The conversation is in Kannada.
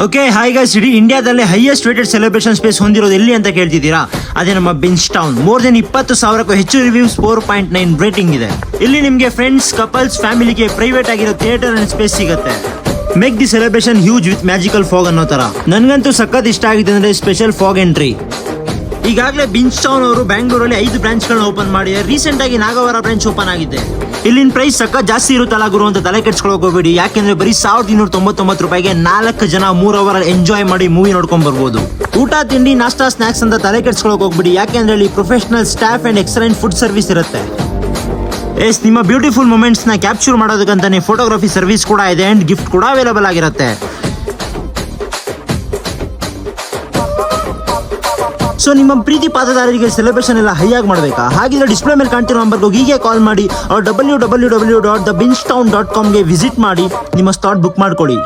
ಓಕೆ ಹಾಯ್ ಗೈಸ್, ಇಡೀ ಇಂಡಿಯಾದಲ್ಲಿ ಹೈಯೆಸ್ಟ್ ರೇಟೆಡ್ ಸೆಲೆಬ್ರೇಷನ್ ಸ್ಪೇಸ್ ಹೊಂದಿರೋದು ಎಲ್ಲಿ ಅಂತ ಕೇಳ್ತಿದ್ದೀರಾ? ಅದೇ ನಮ್ಮ ಬಿಂಚ್ ಟೌನ್. ಮೋರ್ ದೆನ್ 20,000ಕ್ಕೂ ಹೆಚ್ಚು ರಿವ್ಯೂಸ್, 4.9 ರೇಟಿಂಗ್ ಇದೆ. ಇಲ್ಲಿ ನಿಮಗೆ ಫ್ರೆಂಡ್ಸ್, ಕಪಲ್ಸ್, ಫ್ಯಾಮಿಲಿಗೆ ಪ್ರೈವೇಟ್ ಆಗಿರೋ ಥಿಯೇಟರ್ ಅಂಡ್ ಸ್ಪೇಸ್ ಸಿಗುತ್ತೆ. Make the celebration huge with magical fog ಅನ್ನೋ ತರ. ನನ್ಗಂತೂ ಸಖತ್ ಇಷ್ಟ ಆಗಿದೆ ಅಂದ್ರೆ ಸ್ಪೆಷಲ್ ಫಾಗ್ ಎಂಟ್ರಿ. ಈಗಾಗಲೇ ಬಿಂಚ್ ಟೌನ್ ಅವರು ಬ್ಯಾಂಗ್ಳೂರಲ್ಲಿ 5 ಬ್ರಾಂಚ್ಗಳನ್ನ ಓಪನ್ ಮಾಡಿ ರೀಸೆಂಟ್ ಆಗಿ ನಾಗವಾರ ಬ್ರಾಂಚ್ ಓಪನ್ ಆಗಿದೆ. ಇಲ್ಲಿನ ಪ್ರೈಸ್ ಸಖತ್ ಜಾಸ್ತಿ ಇರುತ್ತಲ್ಲ ಗುರು ಅಂತ ತಲೆ ಕೆಡ್ಸ್ಕೊಳಕ್ ಹೋಗ್ಬೇಡಿ. ಯಾಕೆಂದ್ರೆ ಬರೀ 1,299 ರೂಪಾಯಿಗೆ 4 ಜನ 3 ಅವರ್ ಎಂಜಾಯ್ ಮಾಡಿ ಮೂವಿ ನೋಡ್ಕೊಂಡ್ ಬರ್ಬೋದು. ಊಟ, ತಿಂಡಿ, ನಾಷ್ಟಾ, ಸ್ನಾಕ್ಸ್ ಅಂತ ತಲೆ ಕೆಡ್ಸ್ಕೊಳಕ್ ಹೋಗ್ಬಿಡಿ. ಯಾಕೆಂದ್ರೆ ಇಲ್ಲಿ professional staff and excellent food service ಇರುತ್ತೆ. ನಿಮ್ಮ ಬ್ಯೂಟಿಫುಲ್ ಮೂಮೆಂಟ್ಸ್ ನ ಕ್ಯಾಪ್ಚರ್ ಮಾಡೋದಕ್ಕಂತಾನೆ ಫೋಟೋಗ್ರಫಿ ಸರ್ವಿಸ್ ಕೂಡ ಇದೆ ಅಂಡ್ ಗಿಫ್ಟ್ ಕೂಡ ಅವೈಲೇಬಲ್ ಆಗಿರುತ್ತೆ. ಸೊ ನಿಮ್ಮ ಪ್ರೀತಿ ಪಾತ್ರಧಾರರಿಗೆ ಸೆಲೆಬ್ರೇಷನ್ ಎಲ್ಲ ಹೈಯಾಗಿ ಮಾಡಬೇಕಾ? ಹಾಗಿದ್ರೆ ಡಿಸ್ಪ್ಲೇ ಮೇಲೆ ಕಾಣ್ತಿರೋ ನಂಬರ್ಗೆ ಹೀಗೆ ಕಾಲ್ ಮಾಡಿ ಅವ್ರು www.thebingetown.com ಗೆ ವಿಸಿಟ್ ಮಾಡಿ ನಿಮ್ಮ ಸ್ಲಾಟ್ ಬುಕ್ ಮಾಡ್ಕೊಳ್ಳಿ.